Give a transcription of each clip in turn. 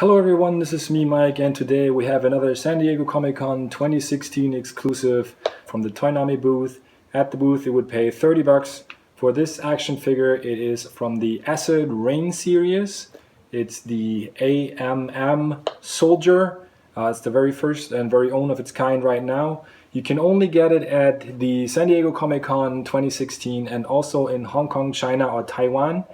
Hello everyone, this is me Mike, and today we have another San Diego Comic-Con 2016 exclusive from the Toynami booth. At the booth you would pay $30 for this action figure. It is from the Acid Rain series. It's the AMM Soldier. It's the very first and very own of its kind right now. You can only get it at the San Diego Comic-Con 2016 and also in Hong Kong, China or Taiwan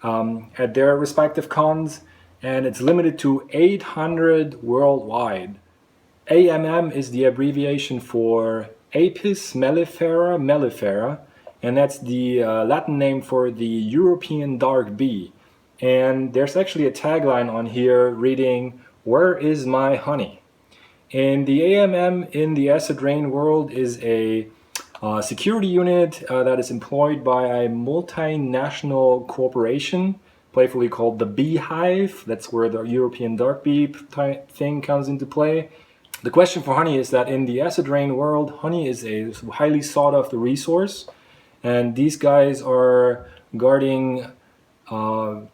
at their respective cons. And it's limited to 800 worldwide. AMM is the abbreviation for Apis mellifera, and that's the Latin name for the European dark bee. And there's actually a tagline on here reading, "Where is my honey?" And the AMM in the Acid Rain world is a security unit that is employed by a multinational corporation, playfully called the Beehive. That's where the European dark bee type thing comes into play. The question for honey is that in the Acid Rain world, honey is a highly sought after resource, and these guys are guarding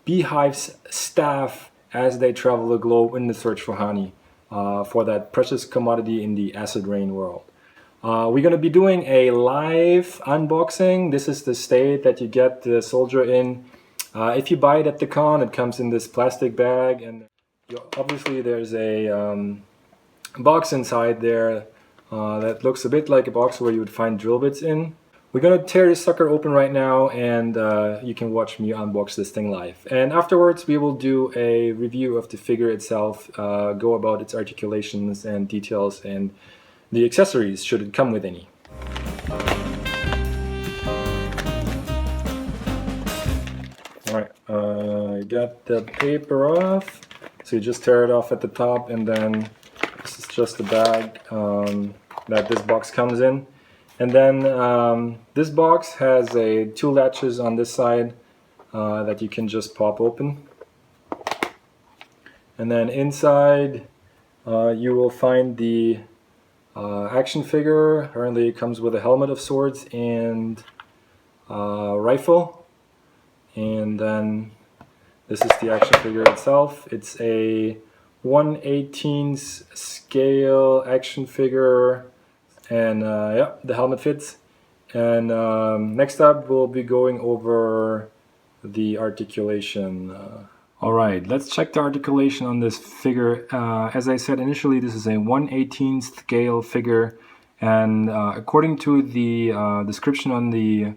Beehive's staff as they travel the globe in the search for honey, for that precious commodity in the Acid Rain world. We're going to be doing a live unboxing. This is the state that you get the soldier in. If you buy it at the con, it comes in this plastic bag, and obviously there's a box inside there that looks a bit like a box where you would find drill bits in. We're gonna tear this sucker open right now, and you can watch me unbox this thing live. And afterwards we will do a review of the figure itself, go about its articulations and details and the accessories, should it come with any. Alright, I got the paper off, so you just tear it off at the top, and then this is just the bag that this box comes in. And then this box has two latches on this side that you can just pop open. And then inside you will find the action figure. Apparently it comes with a helmet of sorts and rifle. And then this is the action figure itself. It's a 1/18 scale action figure, and yeah, the helmet fits. And next up we'll be going over the articulation. Alright, let's check the articulation on this figure. As I said initially, this is a 1/18 scale figure, and according to the description on the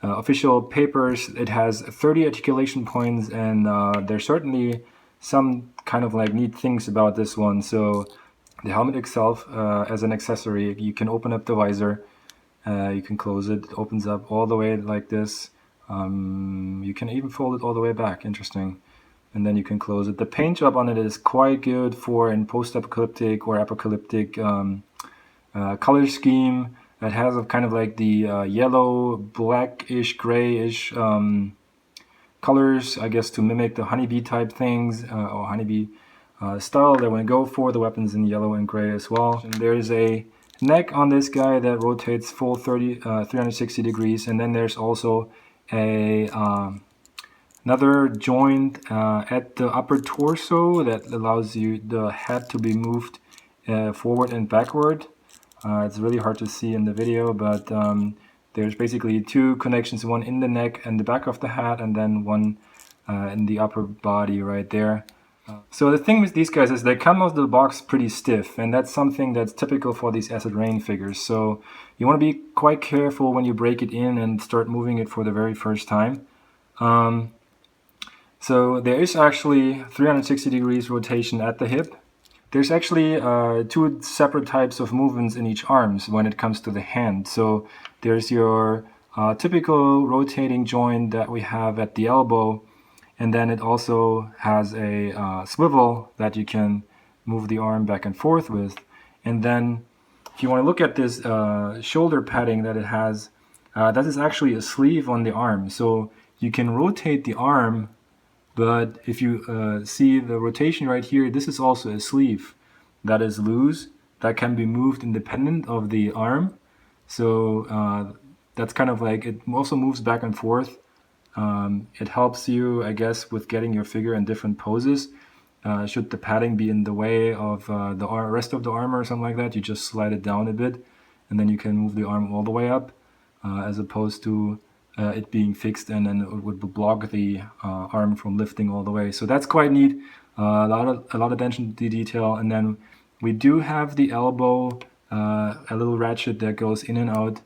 official papers, it has 30 articulation points, and there's certainly some kind of like neat things about this one. So the helmet itself, as an accessory, you can open up the visor, you can close it, opens up all the way like this. You can even fold it all the way back, interesting. And then you can close it. The paint job on it is quite good for in post-apocalyptic or apocalyptic color scheme. It has a kind of like the yellow, blackish, grayish colors, I guess, to mimic the honeybee type things or honeybee style they want to go for. The weapons in yellow and gray as well. And there's a neck on this guy that rotates full 360 degrees, and then there's also a another joint at the upper torso that allows the head to be moved forward and backward. It's really hard to see in the video, but there's basically two connections, one in the neck and the back of the hat, and then one in the upper body right there. So the thing with these guys is they come out of the box pretty stiff, and that's something that's typical for these Acid Rain figures. So you want to be quite careful when you break it in and start moving it for the very first time. So there is actually 360 degrees rotation at the hip. There's actually two separate types of movements in each arm when it comes to the hand. So there's your typical rotating joint that we have at the elbow, and then it also has a swivel that you can move the arm back and forth with. And then if you want to look at this shoulder padding that it has, that is actually a sleeve on the arm. So you can rotate the arm, but if you see the rotation right here, this is also a sleeve that is loose, that can be moved independent of the arm. So that's kind of like, it also moves back and forth. It helps you, I guess, with getting your figure in different poses. should the padding be in the way of the rest of the armor or something like that, you just slide it down a bit, and then you can move the arm all the way up, as opposed to it being fixed and then it would block the arm from lifting all the way. So that's quite neat. A lot of attention to detail. And then we do have the elbow, a little ratchet that goes in and out,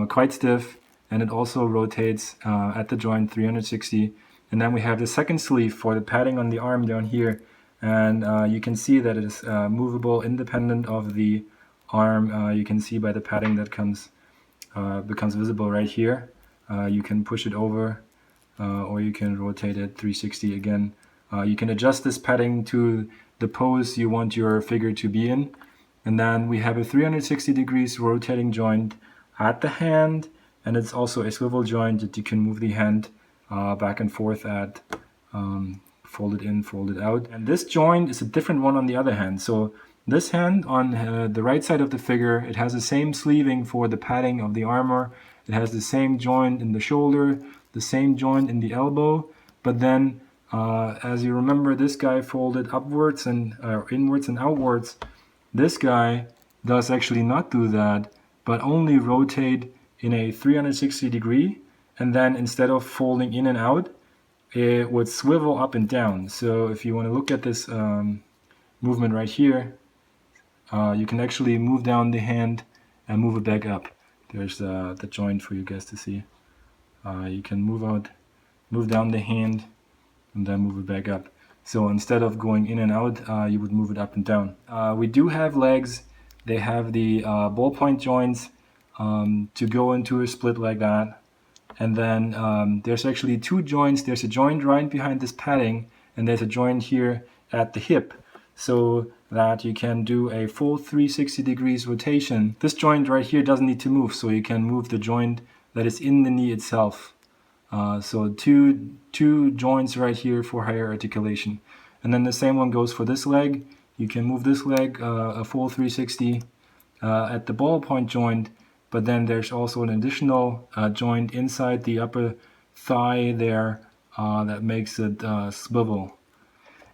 quite stiff, and it also rotates at the joint 360. And then we have the second sleeve for the padding on the arm down here, and you can see that it is movable independent of the arm. You can see by the padding that becomes visible right here. You can push it over, or you can rotate it 360 again. You can adjust this padding to the pose you want your figure to be in. And then we have a 360 degrees rotating joint at the hand, and it's also a swivel joint that you can move the hand back and forth at, folded in, folded out. And this joint is a different one on the other hand. So this hand on the right side of the figure, it has the same sleeving for the padding of the armor. It has the same joint in the shoulder, the same joint in the elbow, but then as you remember, this guy folded upwards and inwards and outwards. This guy does actually not do that, but only rotate in a 360 degree, and then instead of folding in and out, it would swivel up and down. So if you want to look at this movement right here, you can actually move down the hand and move it back up. There's the joint for you guys to see. You can move down the hand and then move it back up. So instead of going in and out, you would move it up and down. We do have legs. They have the ballpoint joints to go into a split like that. And then there's actually two joints. There's a joint right behind this padding, and there's a joint here at the hip, so that you can do a full 360 degrees rotation. This joint right here doesn't need to move, so you can move the joint that is in the knee itself. So two joints right here for higher articulation. And then the same one goes for this leg. You can move this leg a full 360 at the ballpoint joint, but then there's also an additional joint inside the upper thigh there that makes it swivel.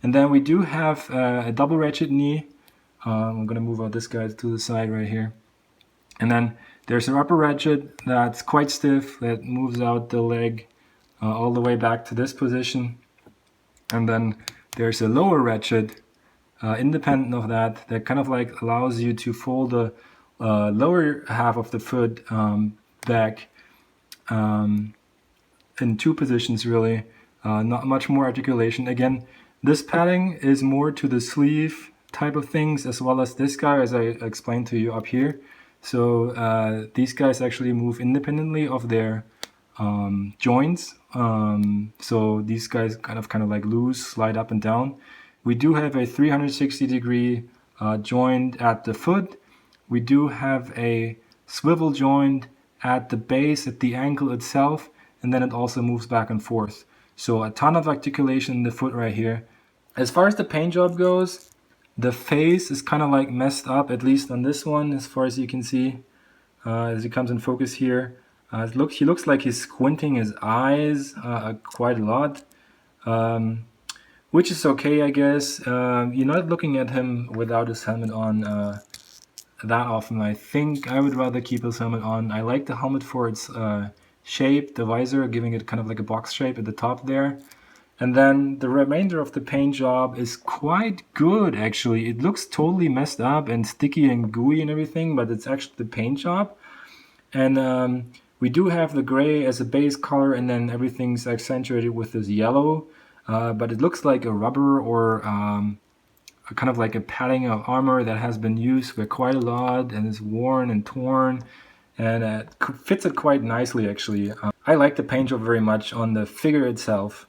And then we do have a double ratchet knee. I'm going to move out this guy to the side right here. And then there's an upper ratchet that's quite stiff that moves out the leg all the way back to this position. And then there's a lower ratchet independent of that kind of like allows you to fold the lower half of the foot back in two positions really. Not much more articulation. Again, this padding is more to the sleeve type of things, as well as this guy, as I explained to you up here. So these guys actually move independently of their joints. So these guys kind of like loose, slide up and down. We do have a 360 degree joint at the foot. We do have a swivel joint at the base, at the ankle itself, and then it also moves back and forth. So a ton of articulation in the foot right here. As far as the paint job goes, the face is kind of like messed up, at least on this one, as far as you can see, as it comes in focus here. He looks like he's squinting his eyes quite a lot, which is okay, I guess. You're not looking at him without his helmet on that often. I think I would rather keep his helmet on. I like the helmet for its shape, the visor, giving it kind of like a box shape at the top there. And then the remainder of the paint job is quite good, actually. It looks totally messed up and sticky and gooey and everything, but it's actually the paint job. And we do have the gray as a base color, and then everything's accentuated with this yellow. But it looks like a rubber or kind of like a padding of armor that has been used for quite a lot and is worn and torn. And it fits it quite nicely, actually. I like the paint job very much on the figure itself.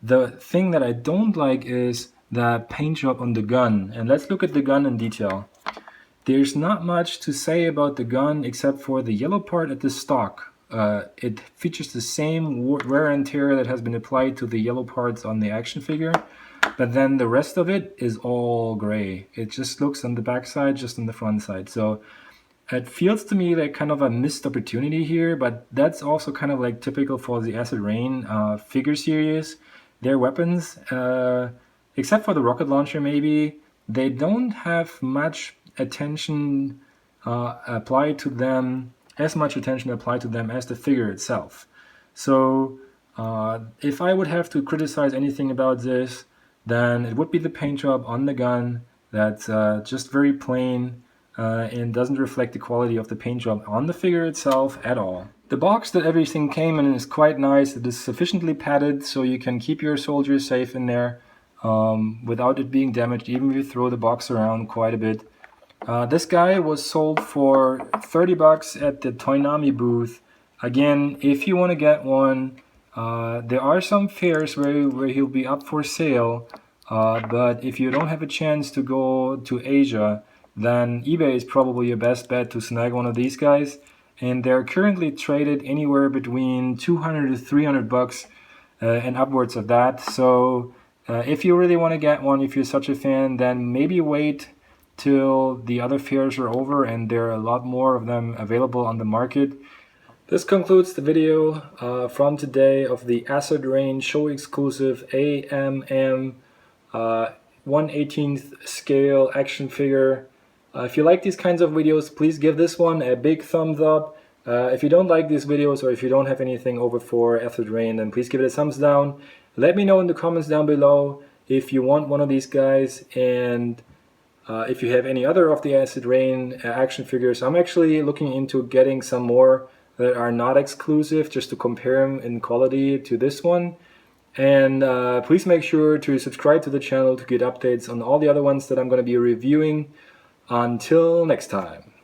The thing that I don't like is the paint job on the gun. And let's look at the gun in detail. There's not much to say about the gun except for the yellow part at the stock. It features the same wear and tear that has been applied to the yellow parts on the action figure. But then the rest of it is all gray. It just looks on the back side, just on the front side. So it feels to me like kind of a missed opportunity here, but that's also kind of like typical for the Acid Rain figure series. Their weapons except for the rocket launcher maybe, they don't have much attention applied to them, as much attention applied to them as the figure itself. So if I would have to criticize anything about this, then it would be the paint job on the gun that's just very plain and doesn't reflect the quality of the paint job on the figure itself at all. The box that everything came in is quite nice. It is sufficiently padded so you can keep your soldiers safe in there without it being damaged, even if you throw the box around quite a bit. This guy was sold for 30 bucks at the Toynami booth. Again, if you want to get one, there are some fairs where he'll be up for sale, but if you don't have a chance to go to Asia, then eBay is probably your best bet to snag one of these guys. And they're currently traded anywhere between 200 to 300 bucks and upwards of that. So if you really want to get one, if you're such a fan, then maybe wait till the other fairs are over and there are a lot more of them available on the market. This concludes the video from today of the Acid Rain show exclusive AMM 1/18th scale action figure. If you like these kinds of videos, please give this one a big thumbs up. If you don't like these videos, or if you don't have anything over for Acid Rain, then please give it a thumbs down. Let me know in the comments down below if you want one of these guys, and if you have any other of the Acid Rain action figures. I'm actually looking into getting some more that are not exclusive, just to compare them in quality to this one. And please make sure to subscribe to the channel to get updates on all the other ones that I'm going to be reviewing. Until next time.